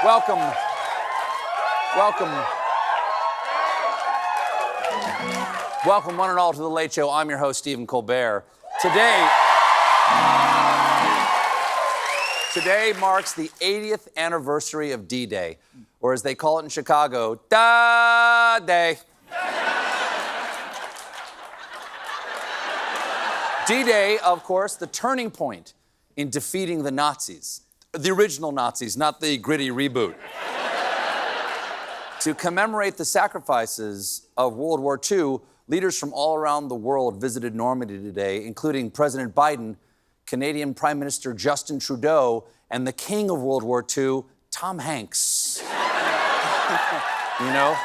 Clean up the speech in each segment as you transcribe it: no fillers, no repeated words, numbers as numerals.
Welcome. Welcome, one and all, to The Late Show. I'm your host, Stephen Colbert. Today marks the 80th anniversary of D-Day, or as they call it in Chicago, Da Day. D-Day, of course, the turning point in defeating the Nazis. The original Nazis, not the gritty reboot. To commemorate the sacrifices of World War II, leaders from all around the world visited Normandy today, including President Biden, Canadian Prime Minister Justin Trudeau, and the king of World War II, Tom Hanks. You know?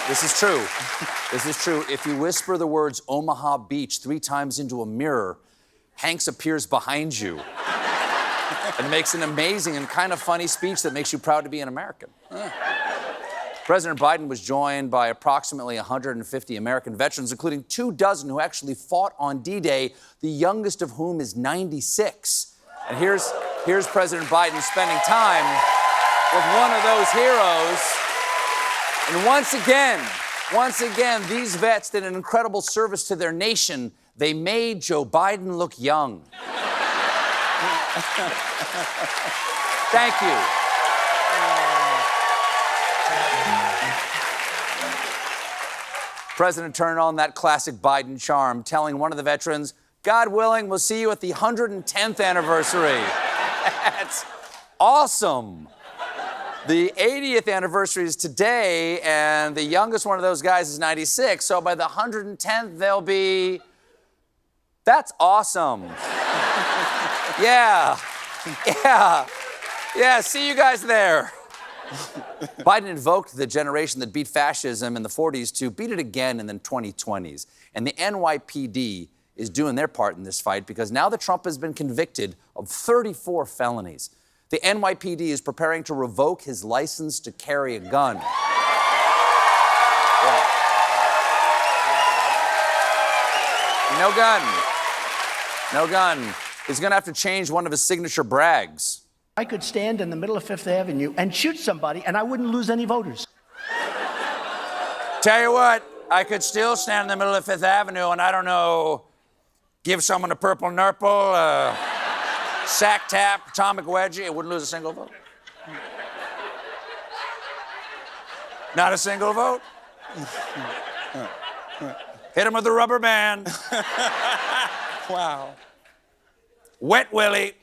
This is true. This is true. If you whisper the words Omaha Beach 3 times into a mirror, Hanks appears behind you and makes an amazing and kind of funny speech that makes you proud to be an American. President Biden was joined by approximately 150 American veterans, including 24 who actually fought on D-Day, the youngest of whom is 96. And here's President Biden spending time with one of those heroes. And once again, these vets did an incredible service to their nation. They made Joe Biden look young. Thank you. President turned on that classic Biden charm, telling one of the veterans, God willing, we'll see you at the 110th anniversary. That's awesome. The 80th anniversary is today, and the youngest one of those guys is 96, so by the 110th, they'll be... That's awesome. Yeah, see you guys there. Biden invoked the generation that beat fascism in the 40s to beat it again in the 2020s. And the NYPD is doing their part in this fight because now that Trump has been convicted of 34 felonies, the NYPD is preparing to revoke his license to carry a gun. Yeah. No gun. He's going to have to change one of his signature brags. I could stand in the middle of Fifth Avenue and shoot somebody, and I wouldn't lose any voters. Tell you what, I could still stand in the middle of Fifth Avenue and, I don't know, give someone a purple nurple, sack tap, atomic wedgie. It wouldn't lose a single vote. Not a single vote. Hit him with a rubber band. Wow. Wet Willie.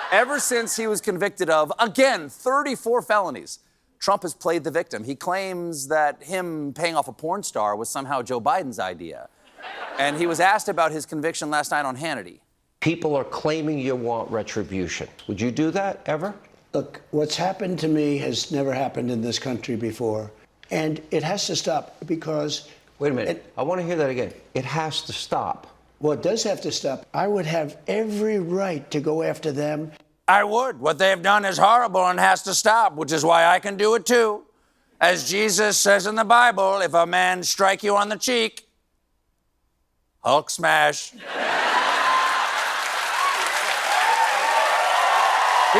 Ever since he was convicted of, again, 34 felonies, Trump has played the victim. He claims that him paying off a porn star was somehow Joe Biden's idea. And he was asked about his conviction last night on Hannity. People are claiming you want retribution. Would you do that ever? Look, what's happened to me has never happened in this country before. And it has to stop because... Wait a minute. I want to hear that again. It has to stop. Well, it does have to stop. I would have every right to go after them. I would. What they have done is horrible and has to stop, which is why I can do it too. As Jesus says in the Bible, if a man strike you on the cheek, Hulk smash. He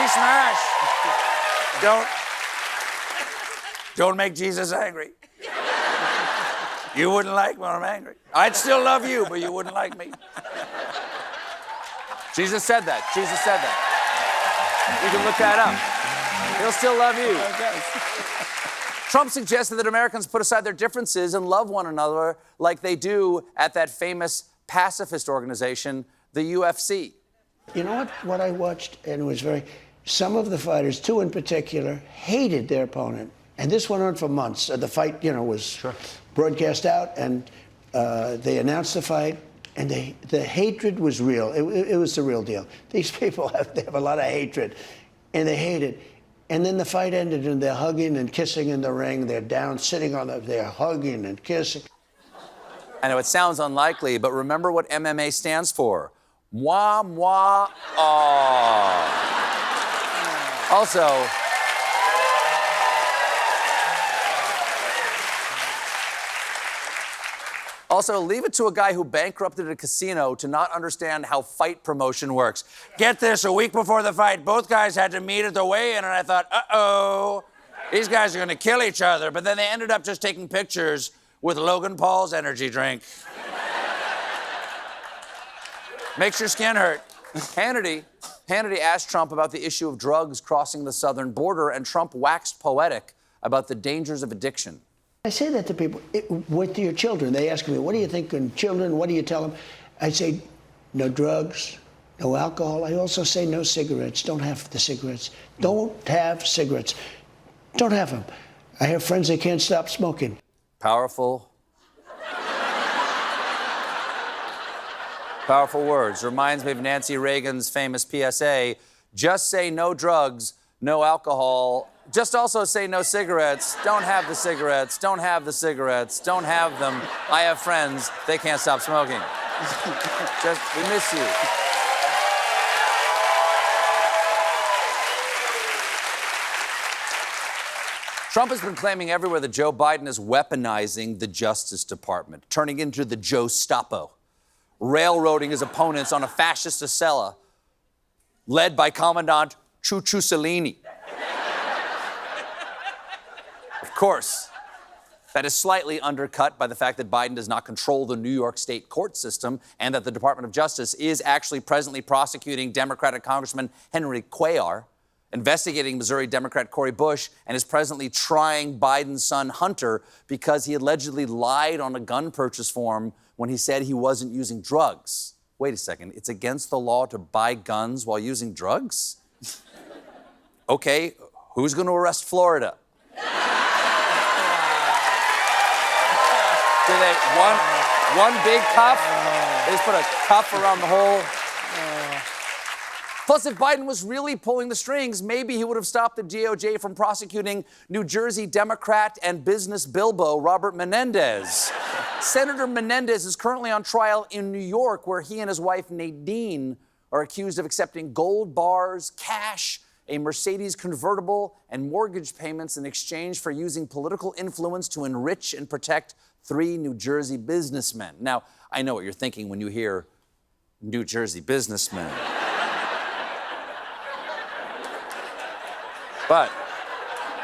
smash. Don't make Jesus angry. You wouldn't like me when I'm angry. I'd still love you, but you wouldn't like me. Jesus said that. You can look that up. He'll still love you. Trump suggested that Americans put aside their differences and love one another like they do at that famous pacifist organization, the UFC. You know what I watched, and it was some of the fighters, 2 in particular, hated their opponent. And this went on for months. The fight, was broadcast out, and they announced the fight, and the hatred was real. It was the real deal. These people have a lot of hatred, and they hate it. And then the fight ended, and they're hugging and kissing in the ring. They're down, they're hugging and kissing. I know it sounds unlikely, but remember what MMA stands for. Moi, moi, oh. Also, leave it to a guy who bankrupted a casino to not understand how fight promotion works. Get this, a week before the fight, both guys had to meet at the weigh-in, and I thought, uh-oh, these guys are gonna kill each other. But then they ended up just taking pictures with Logan Paul's energy drink. Makes your skin hurt. Hannity asked Trump about the issue of drugs crossing the southern border, and Trump waxed poetic about the dangers of addiction. I say that to people with your children. They ask me, what do you think of children? What do you tell them? I say, no drugs, no alcohol. I also say no cigarettes. Don't have the cigarettes. Don't have cigarettes. Don't have them. I have friends that can't stop smoking. Powerful. Powerful words. Reminds me of Nancy Reagan's famous PSA, just say no drugs, no alcohol. Just also say no cigarettes. Don't have the cigarettes. Don't have the cigarettes. Don't have them. I have friends. They can't stop smoking. We miss you. Trump has been claiming everywhere that Joe Biden is weaponizing the Justice Department, turning into the Joe Stapo, railroading his opponents on a fascist acela led by Commandant Ciuccellini. Of course, that is slightly undercut by the fact that Biden does not control the New York State court system and that the Department of Justice is actually presently prosecuting Democratic Congressman Henry Cuellar, investigating Missouri Democrat Cori Bush, and is presently trying Biden's son Hunter because he allegedly lied on a gun purchase form when he said he wasn't using drugs. Wait a second, it's against the law to buy guns while using drugs? Okay, who's going to arrest Florida? Do they, one big cuff? They just put a cuff around the whole... Plus, if Biden was really pulling the strings, maybe he would have stopped the DOJ from prosecuting New Jersey Democrat and business Bilbo Robert Menendez. Senator Menendez is currently on trial in New York, where he and his wife Nadine are accused of accepting gold bars, cash, a Mercedes convertible, and mortgage payments in exchange for using political influence to enrich and protect 3 New Jersey businessmen. Now, I know what you're thinking when you hear New Jersey businessmen. But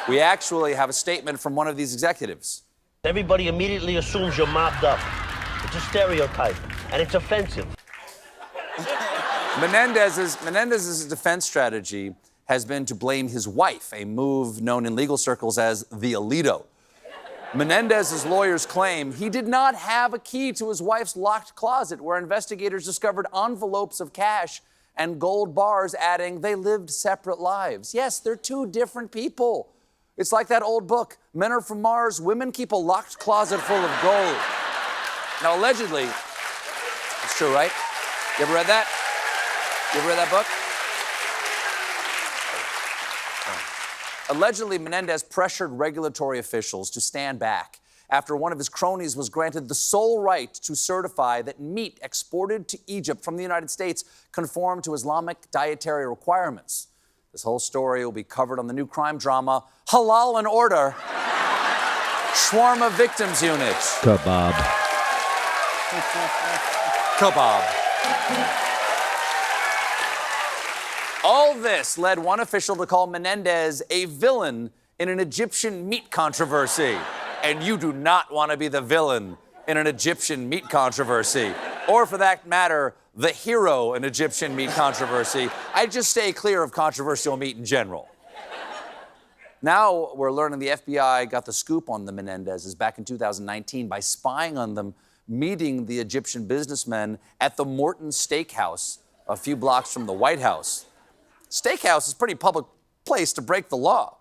we actually have a statement from one of these executives. Everybody immediately assumes you're mobbed up. It's a stereotype, and it's offensive. Menendez's defense strategy has been to blame his wife, a move known in legal circles as the Alito. Menendez's lawyers claim he did not have a key to his wife's locked closet, where investigators discovered envelopes of cash and gold bars, adding they lived separate lives. Yes, they're 2 different people. It's like that old book, Men Are From Mars, Women Keep a Locked Closet Full of Gold. Now, allegedly, it's true, right? You ever read that? You ever read that book? Allegedly, Menendez pressured regulatory officials to stand back after one of his cronies was granted the sole right to certify that meat exported to Egypt from the United States conformed to Islamic dietary requirements. This whole story will be covered on the new crime drama, Halal and Order, Shawarma Victims Unit. Kebab. Kebab. All this led one official to call Menendez a villain in an Egyptian meat controversy. And you do not want to be the villain in an Egyptian meat controversy. Or, for that matter, the hero in Egyptian meat controversy. I'd just stay clear of controversial meat in general. Now we're learning the FBI got the scoop on the Menendezes back in 2019 by spying on them meeting the Egyptian businessmen at the Morton Steakhouse a few blocks from the White House. Steakhouse is a pretty public place to break the law.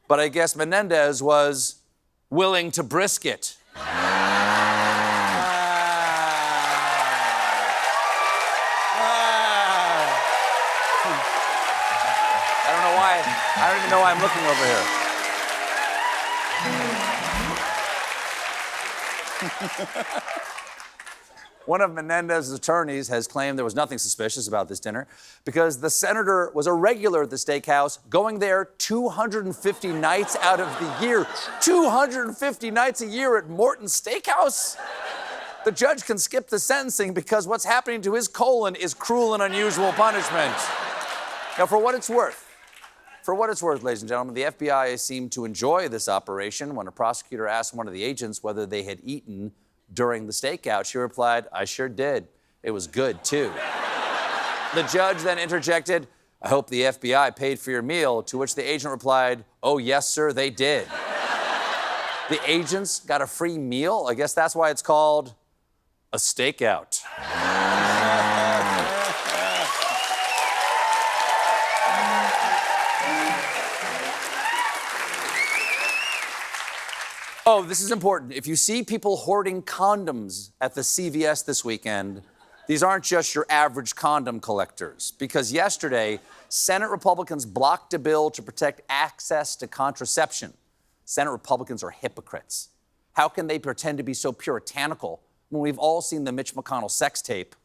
But I guess Menendez was willing to brisket. I don't know why. I don't even know why I'm looking over here. One of Menendez's attorneys has claimed there was nothing suspicious about this dinner because the senator was a regular at the steakhouse, going there 250 nights out of the year. 250 nights a year at Morton Steakhouse? The judge can skip the sentencing because what's happening to his colon is cruel and unusual punishment. Now, for what it's worth, ladies and gentlemen, the FBI seemed to enjoy this operation. When a prosecutor asked one of the agents whether they had eaten during the stakeout, she replied, "I sure did. It was good, too." The judge then interjected, "I hope the FBI paid for your meal," to which the agent replied, "Oh, yes, sir, they did." The agents got a free meal? I guess that's why it's called a stakeout. Oh, this is important. If you see people hoarding condoms at the CVS this weekend, these aren't just your average condom collectors. Because yesterday, Senate Republicans blocked a bill to protect access to contraception. Senate Republicans are hypocrites. How can they pretend to be so puritanical when we've all seen the Mitch McConnell sex tape?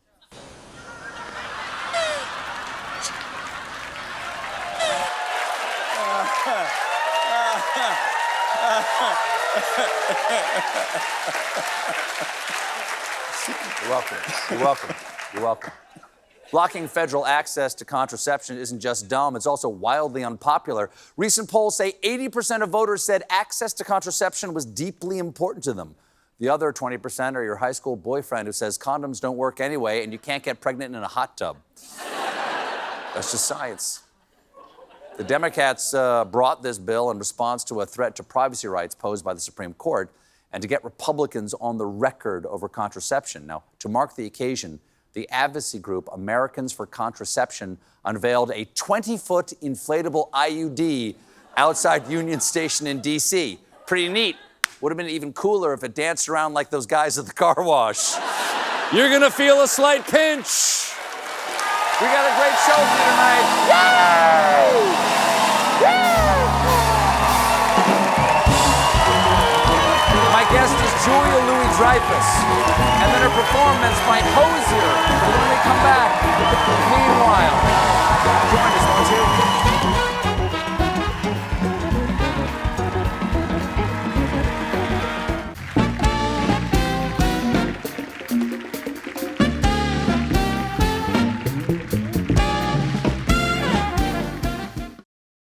You're welcome. You're welcome. You're welcome. Blocking federal access to contraception isn't just dumb, it's also wildly unpopular. Recent polls say 80% of voters said access to contraception was deeply important to them. The other 20% are your high school boyfriend who says condoms don't work anyway and you can't get pregnant in a hot tub. That's just science. The Democrats brought this bill in response to a threat to privacy rights posed by the Supreme Court and to get Republicans on the record over contraception. Now, to mark the occasion, the advocacy group Americans for Contraception unveiled a 20-foot inflatable IUD outside Union Station in D.C. Pretty neat. Would have been even cooler if it danced around like those guys at the car wash. You're gonna feel a slight pinch. We got a great show for you tonight. Yay! My guest is Julia Louis-Dreyfus, and then her performance by Hosier. When we come back, meanwhile.